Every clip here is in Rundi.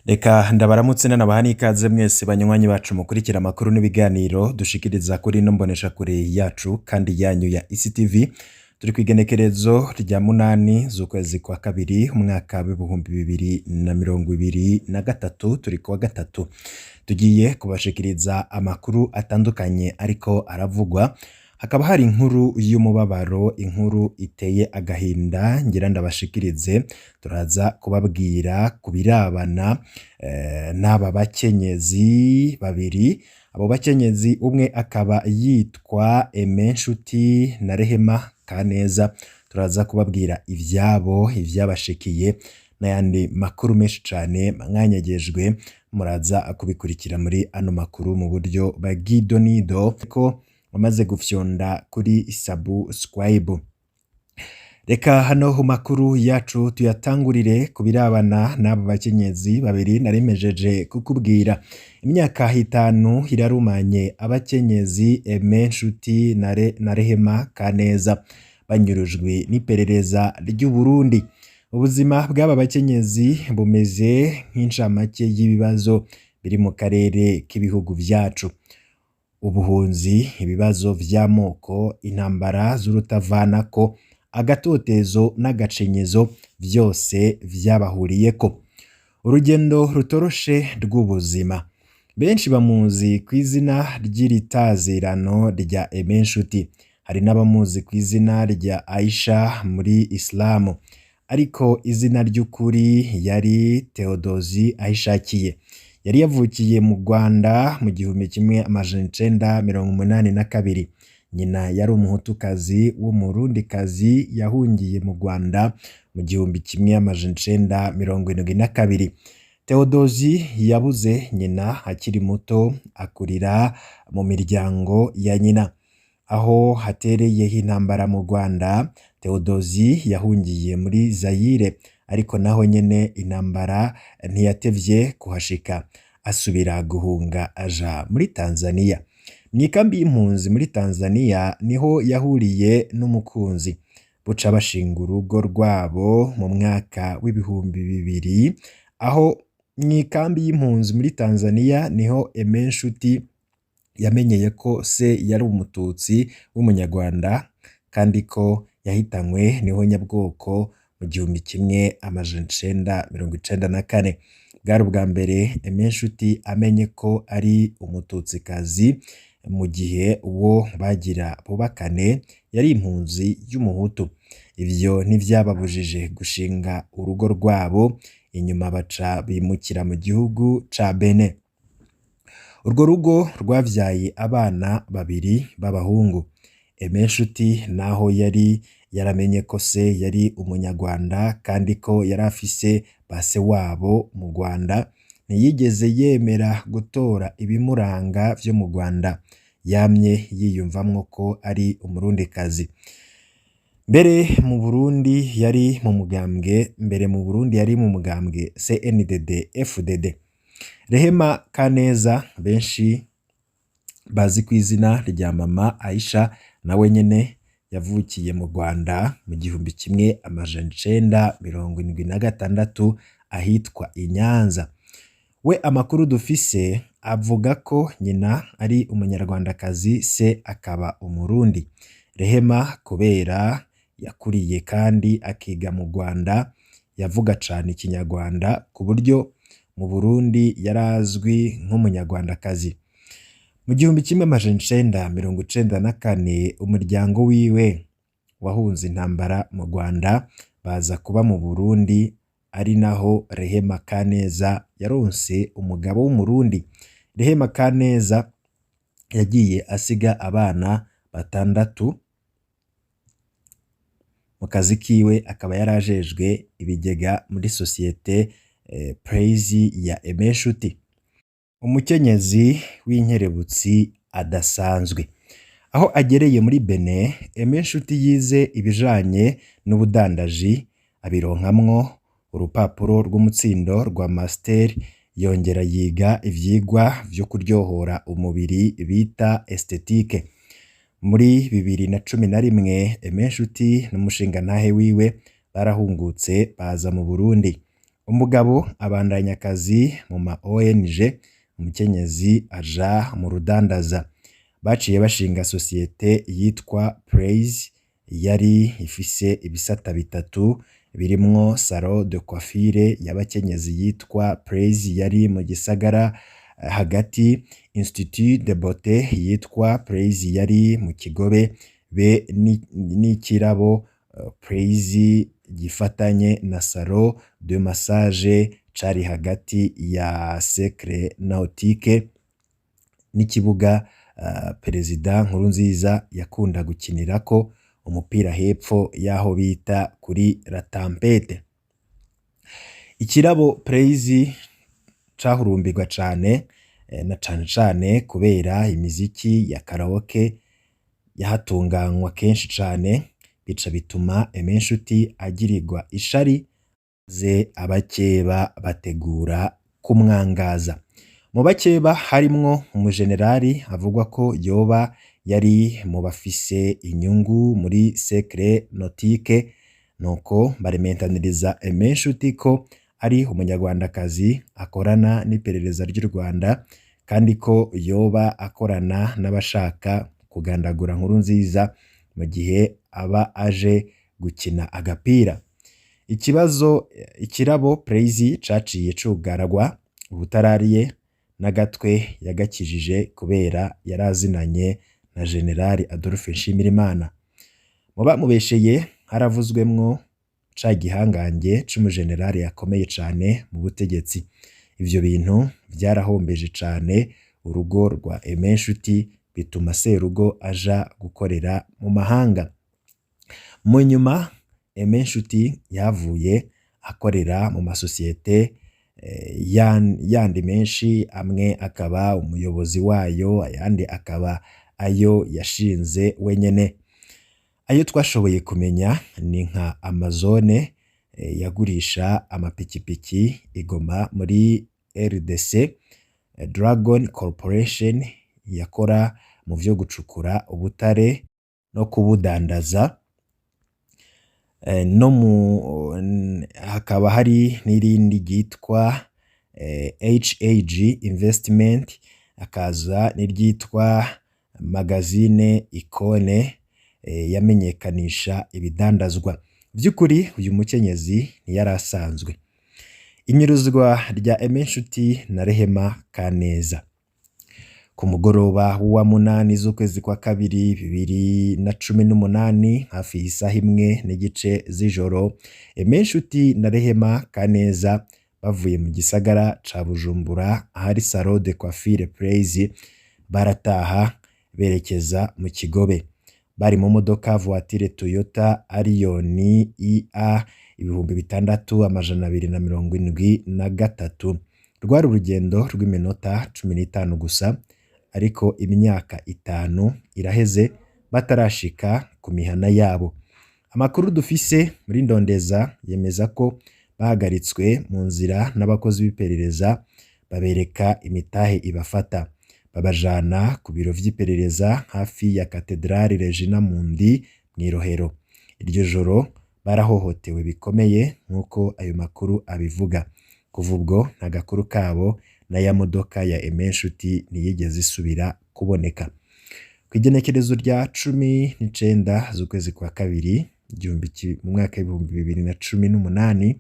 Reka ndabaramutse nanabaha n'ikaze mwese banywanyi bacu mukurikira amakuru n'ibiganiro dushikiriza kuri ino mboneshakure yacu kandi yanyu ya ICTV. Turi kw'igenekerezo rya 8 z'ukwezi kwa kabiri umwaka w'ibihumbi 2023, turi kuwa gatatu. Tugiye kubashikiriza amakuru atandukanye ariko aravugwa. Hakaba hari inkuru y'umubabaro, inkuru iteye agahinda ngira ndabashikirize. Turaza kubabwira kubirabana n'aba bakenyezi babiri. Abo bakenyezi umwe akaba yitwa Aime Nshuti na Rehema Kaneza. Turaza kubabwira ivyabashikiye n'ayandi makuru menshi cane mwanyagejwe. Muraza kubikurikira muri ano makuru mu buryo bw'idonido ko wamaze gufyonda kuri subscribe. Reka hano mu makuru yacu tuyatangurire kubirabana n'abo bakenyezi babiri narimejeje kukubwira. Imyaka 5 irarumanye abakenyezi Aime Nshuti na Rehema Kaneza banyurujwe n'iperereza ry'u Burundi. Ubuzima bw'aba bakenyezi bumeze nk'incamake y'ibibazo biri mu karere k'ibihugu vyacu. Ubuhunzi, ibibazo vy'amoko, intambara z'urutavanako, agatotezo n'agacinyizo vyose vyabahuriyeko. Urugendo rutoroshe rw'ubuzima. Benshi bamuzi kw'izina ry'iritazirano rya Aime Nshuti. Hari n'abamuzi kw'izina rya Aisha muri Islamu. Ariko izina ry'ukuri yari Theodosie Ahishakiye. Yari yavukiye mu Rwanda mu 1982. Nyina yari umuhutukazi w'umurundikazi yahungiye mu Rwanda mu 1972. Theodosie yabuze nyina akiri muto, akurira mu miryango ya nyina. Aho hatereyeho intambara mu Rwanda, Theodosie yahungiye muri Zaire, ariko naho nyene intambara ntiyatevye kuhashika, asubira guhunga aja muri Tanzania. Mwikambi y'impunzi muri Tanzania niho yahuriye n'umukunzi, buca bashinga urugo rwabo mu mwaka w'ibihumbi 2000. Aho mwikambi y'impunzi muri Tanzania niho Aime Nshuti yamenyeye ko se yari umututsi w'umunyarwanda kandi ko yahitanywe niho nyabwoko mu 1994. Bwari ubwa mbere Aime Nshuti amenye ko ari umututsikazi mu gihe uwo bagira bubakane yari impunzi y'umuhutu. Ivyo ntivyababujije gushinga urugo rwabo, inyuma baca bimukira mu gihugu ca Benin. Urwo rugo rwavyaye abana babiri b'abahungu. Aime Nshuti naho yari yaramenye ko se yari umunyarwanda kandi ko yari afise base wabo mu Rwanda, ntiyigeze yemera gutora ibimuranga vyo mu Rwanda. Yamye yiyumvamwo ko ari umurundikazi. Mbere mu Burundi yari mu mugambwe CNDD-FDD. Rehema Kaneza benshi bazi kw'izina rya Mama Aisha nawe nyene yavukiye mu Rwanda mu 1976 ahitwa i Nyanza. We amakuru dufise avuga ko nyina ari umunyarwandakazi, se akaba umurundi. Rehema kubera yakuriye kandi akiga mu Rwanda yavuga cane ikinyarwanda ku buryo mu Burundi yarazwi nk'umunyarwandakazi. Mu 1994 umuryango wiwe wahunze intambara mu Rwanda baza kuba mu Burundi, ari naho Rehema Kaneza yaronse umugabo w'umurundi. Rehema Kaneza yagiye asiga abana 6. Mu kazi kiwe akaba yarajejwe ibigega muri societe Praise ya Aime Nshuti. Umukenyezi w'inkerebutsi adasanzwe. Aho agereye muri Benin, Aime Nshuti yize ibijanye n'ubudandaji, abironkamwo urupapuro rw'umutsindo rwa master, yongera yiga ivyigwa vyo kuryohora umubiri bita esthétique. Muri 2011 Aime Nshuti n'umushingantahe wiwe barahungutse baza mu Burundi. umugabo abandanya akazi mu ma ONG, umukenyezi aja mu rudandaza. Baciye bashinga sosiyete yitwa Praise yari ifise ibisata bitatu birimwo salon de coiffure y'abakenyezi yitwa Praise yari mu gisagara hagati, Institut de Beauté yitwa Praise yari mu Kigobe, be n'ikirabo Praise gifatanye na salon de massage cari hagati ya Cercle Nautique n'ikibuga Perezida Nkurunziza yakunda gukinirako umupira hepfo y'aho bita kuri La Tempete. Ikirabo Praise cahurumbirwa cane na cane cane kubera imiziki ya karaoke yahatunganywa kenshi cane, bica bituma Nshuti agirirwa ishari ze abakeba bategura kumwangaza. Mu bakeba harimwo umujenerali avugwa ko yoba yari mu bafise inyungu muri Cercle Nautique, nuko barementaniriza Nshuti ko ari umunyarwandakazi akorana n'iperereza ry'u Rwanda kandi ko yoba akorana n'abashaka kugandagura Nkurunziza mu gihe aba aje gukina agapira. Ikirabo Praise caciye cugaragwa ubutarariye n'agatwe yagakijije kubera yarazinanye na General Adolphe Nshimirimana. Mu bamubesheye haravuzwemwo ca gihangange c'umujenerali yakomeye cane mu butegetsi. Ivyo bintu vyarahombeje cane urugo rwa Nshuti, bituma Serugo aja gukorera mu mahanga. Mu nyuma Nshuti yavuye akorera mu masosiyete yandi menshi, amwe akaba umuyobozi wayo, ayandi akaba ayo yashinze wenyene. Ayo twashoboye kumenya ni nka Amazone yagurisha amapikipiki igoma muri RDC, Dragon Corporation yakora mu vyo gucukura ubutare no kubudandaza, hakaba hari n'irindi ryitwa HAG Investment, akaza n'iryitwa Magazine Icone yamenyekanisha ibidandazwa. Vy'ukuri uyu mukenyezi ntiyarasanzwe. Inyuruzwa rya Nshuti na Rehema Kaneza. Ku mugoroba wa 8 z'ukwezi kwa kabiri 2018 hafi isaha imwe n'igice z'ijoro, Nshuti na Rehema Kaneza bavuye mu gisagara ca Bujumbura ahari salon de coiffure Praise barataha berekeza mu Kigobe. Bari mu modoka voiture Toyota Arion IA 6273. Rwari urugendo rw'iminota 15 gusa, ariko imyaka 5 iraheze batarashika ku mihana yabo. Amakuru dufise muri ndondeza yemeza ko bahagaritswe mu nzira n'abakozi b'iperereza, babereka imitahe ibafata, babajana ku biro vy'iperereza hafi ya Katedrali Regina Mundi mw'Irohero. Iryo joro barahohotewe bikomeye nk'uko ayo makuru abivuga. Kuva ubwo nta gakuru kabo na ya modoka ya Nshuti ntiyigeze isubira kuboneka. Kw'igenekerezo rya 19 z'ukwezi kwa kabiri mu mwaka w'2018,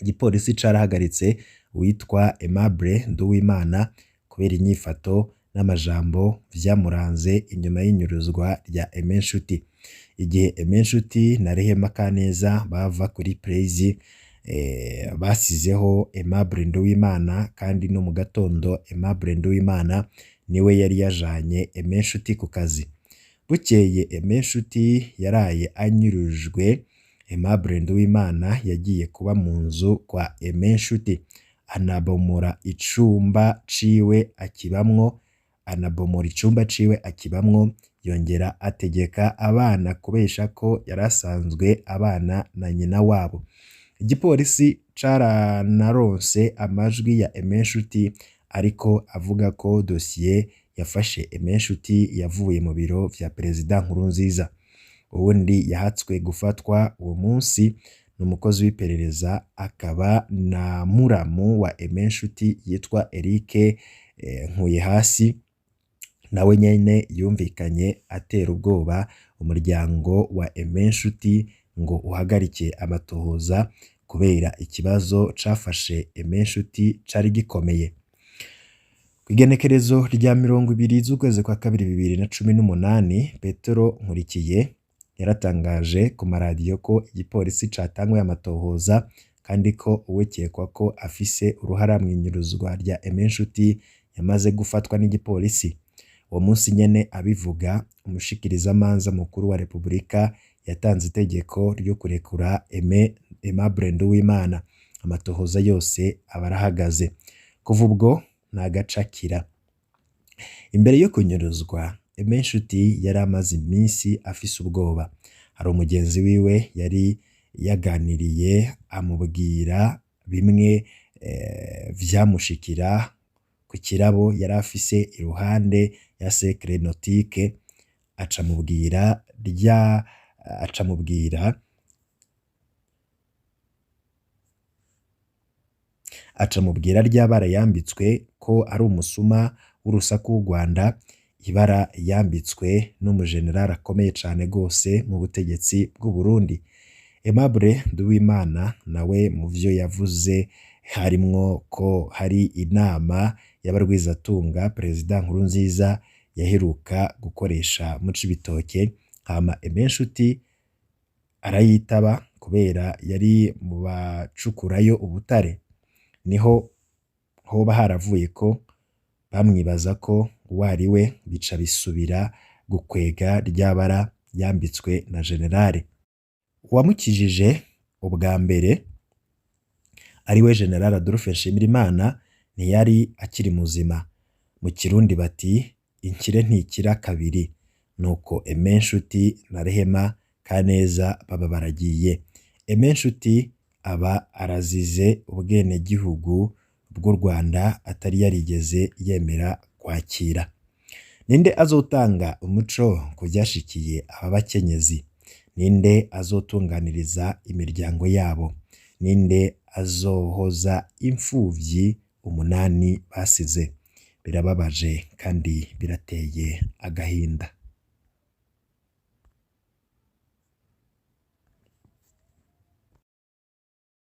igipolisi carahagaritse uwitwa Aimable Nduwimana kubera inyifato n'amajambo vyamuranze inyuma y'inyuruzwa rya Nshuti. Igihe Nshuti na Rehema Kaneza bava kuri Praise, basizeho Aimable Nduwimana, kandi no mu gatondo Aimable Nduwimana niwe yari yajanye Nshuti ku kazi. Bukeye Nshuti yaraye anyurujwe, Aimable Nduwimana yagiye kuba mu nzu kwa Nshuti, anabomora icumba ciwe akibamwo, yongera ategeka abana kubesha ko yarasanzwe abana na nyina wabo. Igipolisi caranaronse amajwi ya Nshuti ariko avuga ko dosiye yafashe Nshuti yavuye mu biro vya Perezida Nkurunziza. Uwundi yahatswe gufatwa uwo munsi ni umukozi w'iperereza akaba na muramu wa Aime Nshuti yitwa Eric Nkuyehasi, nawe nyene yumvikanye atera ubwoba umuryango wa Aime Nshuti ngo uhagarike amatohoza kubera ikibazo cafashe Aime Nshuti cari gikomeye. Kw'igenekerezo rya 20 z'ukwezi kwa kabiri 2018, Petero Nkurikiye yaratangaje ku maradiyo ko igipolisi catanguye amatohoza kandi ko uwikekwa ko afise uruhara mw'inyuruzwa rya Aime Nshuti yamaze gufatwa n'igipolisi. Uwo munsi nyene abivuga, umushikirizamanza mukuru wa Repubulika yatanze itegeko ryo kurekura Aimable Nduwimana. Amatohoza yose aba arahagaze. Kuva ubwo ntagacakira. Imbere yo kunyuruzwa, Aime Nshuti yari amaze iminsi afise ubwoba. Hari umugenzi wiwe yari yaganiriye amubwira bimwe vyamushikira ku kirabo yari afise iruhande ya Cercle Nautique, acamubwira rya bara yambitswe ko ari umusuma w'urusaku w'u Rwanda, ibara yambitswe n'umujenerali akomeye cane gose mu butegetsi bw'u Burundi. Aimable Nduwimana nawe mu vyo yavuze harimwo ko hari inama y'abarwizatunga Perezida Nkurunziza yaheruka gukoresha mu Cibitoke, hama Aime Nshuti arayitaba kubera yari mu bacukurayo ubutare. Niho hoba haravuye ko bamwibaza ko uwariwe, bica bisubira gukwega ryabara yambitswe na generale. Uwamukijije ubwa mbere ariwe General Adolphe Nshimirimana ntiyari akiri muzima. Mu Kirundi bati inkire ntikira kabiri. Nuko Aime Nshuti na Rehema Kaneza baba baragiye. Aime Nshuti aba arazize ubwenegihugu bw'u Rwanda atari yarigeze yemera kwakira. Ninde azotanga umuco ku vyashikiye aba bakenyezi? Ninde azotunganiriza imiryango yabo? Ninde azohoza imfuvyi 8 basize? Birababaje kandi birateye agahinda.